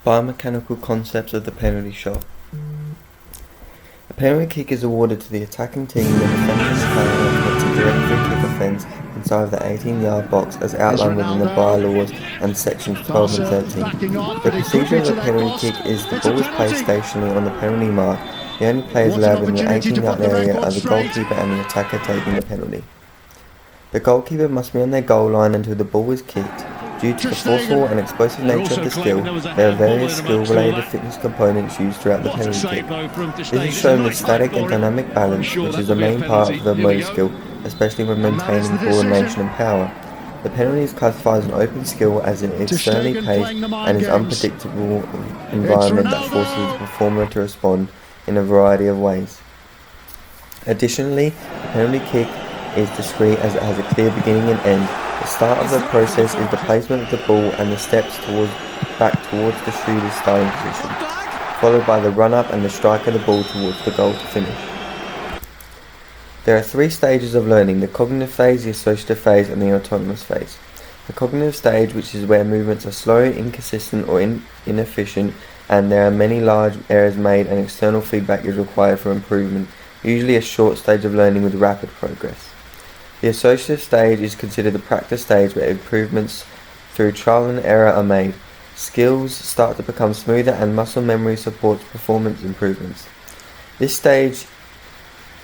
Biomechanical Concepts of the penalty shot. A penalty kick is awarded to the attacking team when the defending player commits a direct free kick offence inside of the 18-yard box as outlined within the bylaws and sections 12 and 13. The procedure of a penalty kick is the ball is placed stationally on the penalty mark. The only players allowed within the 18-yard area are the goalkeeper and the attacker taking the penalty. The goalkeeper must be on their goal line until the ball is kicked. Due to the forceful and explosive nature of the skill, there are various skill-related fitness components used throughout the penalty kick. This is shown with static and dynamic balance, which is the main part of the motor skill, especially when maintaining coordination and power. The penalty is classified as an open skill as it externally paced and is unpredictable environment that forces the performer to respond in a variety of ways. Additionally, the penalty kick is discrete as it has a clear beginning and end. The start of the process is the placement of the ball and the steps back towards the shooter's starting position, followed by the run-up and the strike of the ball towards the goal to finish. There are three stages of learning: the cognitive phase, the associative phase, and the autonomous phase. The cognitive stage, which is where movements are slow, inconsistent, or inefficient, and there are many large errors made and external feedback is required for improvement, usually a short stage of learning with rapid progress. The associative stage is considered the practice stage where improvements through trial and error are made. Skills start to become smoother and muscle memory supports performance improvements. This stage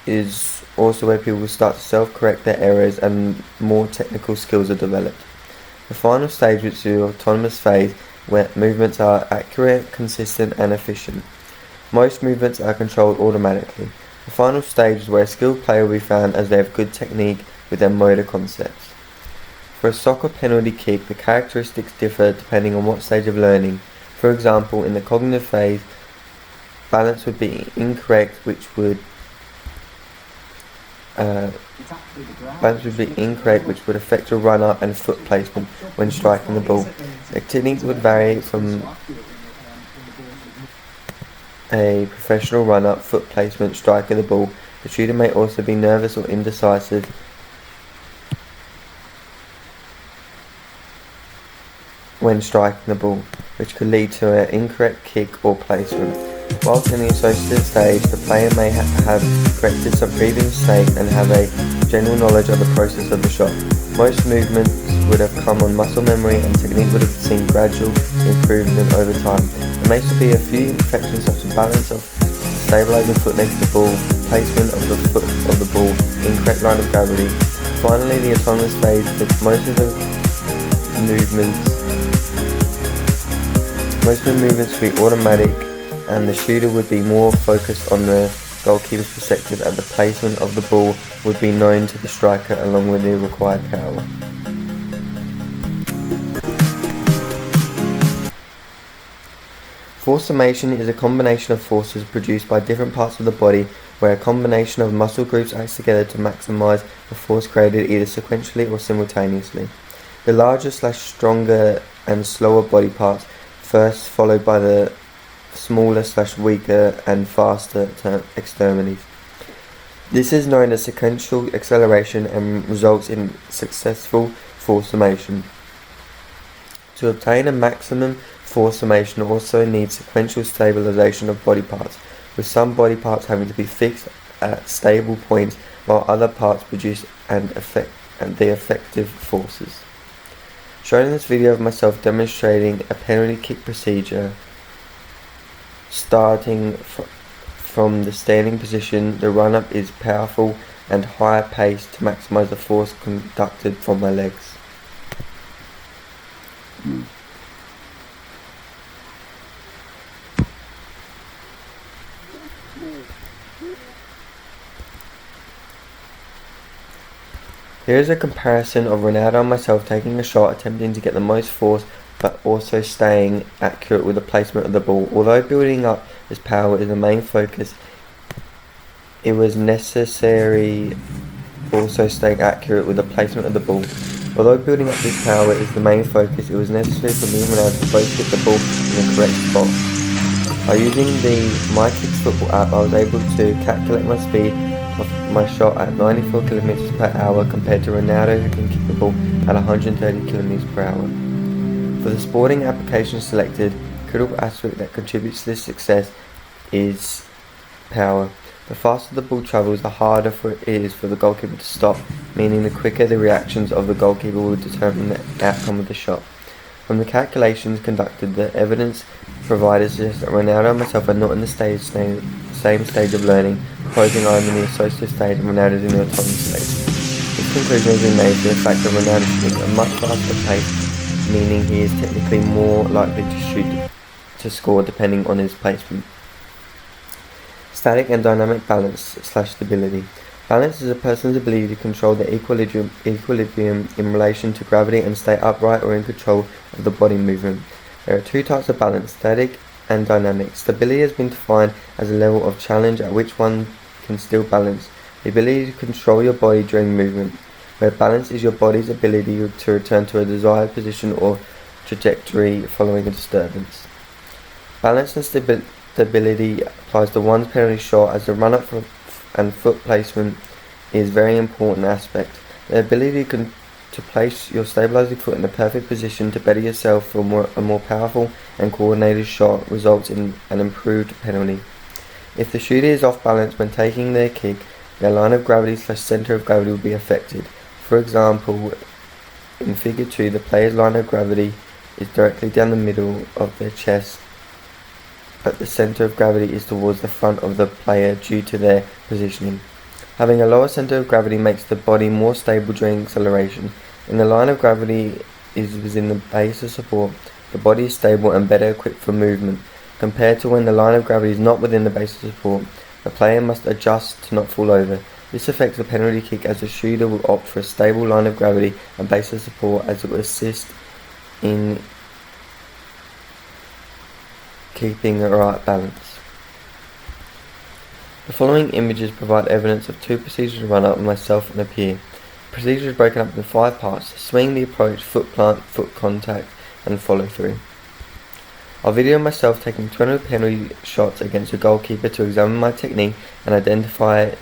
is also where people start to self-correct their errors and more technical skills are developed. The final stage, which is the autonomous phase, where movements are accurate, consistent, and efficient. Most movements are controlled automatically. The final stage is where a skilled player will be found as they have good technique with their motor concepts. For a soccer penalty kick, the characteristics differ depending on what stage of learning. For example, in the cognitive phase, balance would be incorrect, which would affect your run-up and foot placement when striking the ball. The techniques would vary from a professional run-up, foot placement, strike of the ball. The shooter may also be nervous or indecisive when striking the ball, which could lead to an incorrect kick or placement. Whilst in the associative stage, the player may have corrected some previous mistakes and have a general knowledge of the process of the shot. Most movements would have come on muscle memory and technique would have seen gradual improvement over time. There may still be a few imperfections such as balance of stabilizing foot next to the ball, placement of the foot of the ball, incorrect line of gravity. Finally, the autonomous phase, most of the movements would be automatic and the shooter would be more focused on the goalkeeper's perspective and the placement of the ball would be known to the striker along with the required power. Force summation is a combination of forces produced by different parts of the body where a combination of muscle groups acts together to maximize the force created either sequentially or simultaneously. The larger / stronger and slower body parts first, followed by the smaller / weaker and faster extremities. This is known as sequential acceleration and results in successful force summation. To obtain a maximum force summation also needs sequential stabilization of body parts, with some body parts having to be fixed at stable points while other parts produce the effective forces. Shown in this video of myself demonstrating a penalty kick procedure, starting from the standing position, the run-up is powerful and higher paced to maximize the force conducted from my legs. Here is a comparison of Ronaldo and myself taking a shot, attempting to get the most force but also staying accurate with the placement of the ball. Although building up this power is the main focus, it was necessary also staying accurate with the placement of the ball. Although building up this power is the main focus, it was necessary for me and Ronaldo to both hit the ball in the correct spot. By using the MyKicks football app, I was able to calculate my speed of my shot at 94 km per hour compared to Ronaldo, who can kick the ball at 130 km per hour. For the sporting application selected, critical aspect that contributes to this success is power. The faster the ball travels, the harder it is for the goalkeeper to stop, meaning the quicker the reactions of the goalkeeper will determine the outcome of the shot. From the calculations conducted, the evidence provided suggests that Ronaldo and myself are not in the same stage of learning, proposing I am in the associative stage and Ronaldo is in the autonomous stage. This conclusion has been made to the fact that Ronaldo is at a much faster pace, meaning he is technically more likely to score depending on his placement. Static and dynamic balance/stability. Balance is a person's ability to control their equilibrium in relation to gravity and stay upright or in control of the body movement. There are two types of balance, static and dynamic. Stability has been defined as a level of challenge at which one can still balance, the ability to control your body during movement, where balance is your body's ability to return to a desired position or trajectory following a disturbance. Balance and stability applies to one's penalty shot, as the run-up and foot placement is a very important aspect. The ability to place your stabilizing foot in the perfect position to better yourself for a more powerful and coordinated shot results in an improved penalty. If the shooter is off balance when taking their kick, their line of gravity/center of gravity will be affected. For example, in figure 2, the player's line of gravity is directly down the middle of their chest, but the center of gravity is towards the front of the player due to their positioning. Having a lower center of gravity makes the body more stable during acceleration. When the line of gravity is within the base of support, the body is stable and better equipped for movement, compared to when the line of gravity is not within the base of support. The player must adjust to not fall over. This affects the penalty kick, as the shooter will opt for a stable line of gravity and base of support, as it will assist in keeping the right balance. The following images provide evidence of two procedures to run up with myself and a peer. The procedure is broken up into 5 parts: the swing, the approach, foot plant, foot contact, and follow through. I'll video myself taking 20 penalty shots against a goalkeeper to examine my technique and identify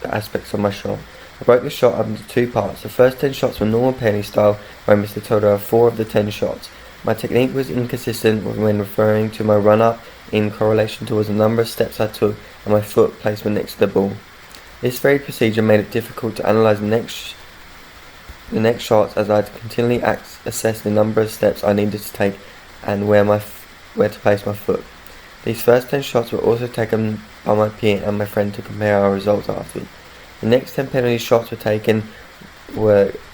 the aspects of my shot. I broke the shot up into 2 parts. The first 10 shots were normal penalty style, where I missed a total of 4 of the 10 shots. My technique was inconsistent when referring to my run-up in correlation towards the number of steps I took and my foot placement next to the ball. This very procedure made it difficult to analyse the next shots, as I had to continually assess the number of steps I needed to take and where to place my foot. These first 10 shots were also taken by my peer and my friend to compare our results afterwards. The next 10 penalty shots were taken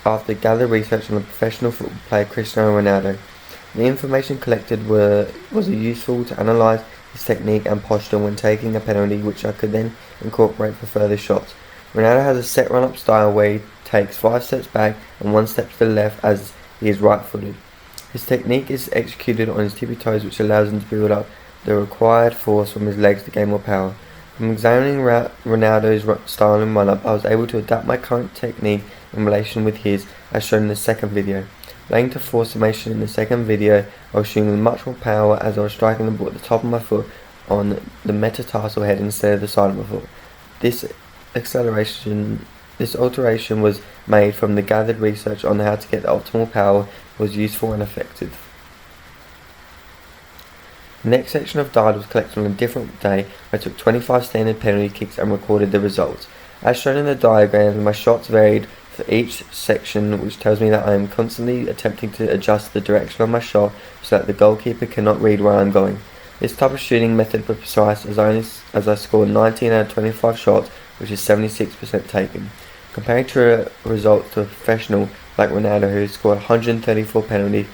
after gathered research on the professional football player Cristiano Ronaldo. The information collected was useful to analyse his technique and posture when taking a penalty, which I could then incorporate for further shots. Ronaldo has a set run-up style where he takes 5 steps back and 1 step to the left, as he is right-footed. His technique is executed on his tippy toes, which allows him to build up the required force from his legs to gain more power. From examining Ronaldo's style and run-up, I was able to adapt my current technique in relation with his, as shown in the second video. Laying to force summation in the second video, I was shooting with much more power, as I was striking the ball at the top of my foot on the metatarsal head instead of the side of my foot. This alteration was made from the gathered research on how to get the optimal power, was useful and effective. The next section of data was collected on a different day, where I took 25 standard penalty kicks and recorded the results. As shown in the diagram, my shots varied for each section, which tells me that I am constantly attempting to adjust the direction of my shot so that the goalkeeper cannot read where I am going. This type of shooting method was precise, as I scored 19 out of 25 shots, which is 76% taken. Comparing to results to a professional like Ronaldo, who scored 134 penalties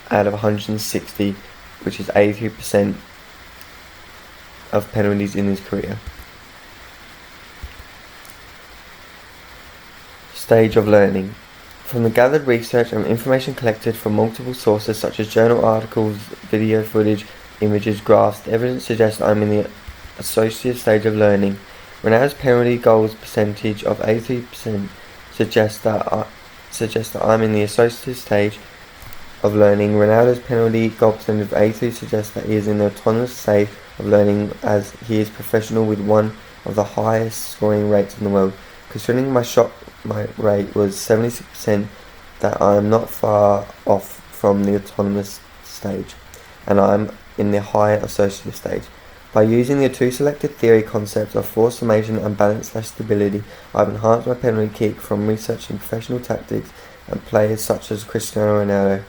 out of 160, which is 83% of penalties in his career. Stage of learning. From the gathered research and information collected from multiple sources such as journal articles, video footage, images, graphs, the evidence suggests I'm in the associative stage of learning. Ronaldo's penalty goals percentage of 83% suggests that I'm in the associative stage of learning. Ronaldo's penalty goal percentage of 83 suggests that he is in the autonomous stage of learning, as he is professional with one of the highest scoring rates in the world. Considering my rate was 76%, that I am not far off from the autonomous stage. and I am in the higher associative stage. By using the two selected theory concepts of force summation and balance/stability, I have enhanced my penalty kick from researching professional tactics and players such as Cristiano Ronaldo.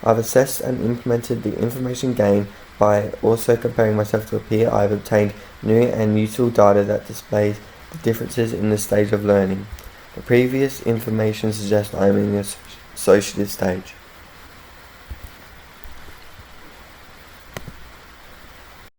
I have assessed and implemented the information gained by also comparing myself to a peer. I have obtained new and useful data that displays the differences in the stage of learning. The previous information suggests I am in the associative stage.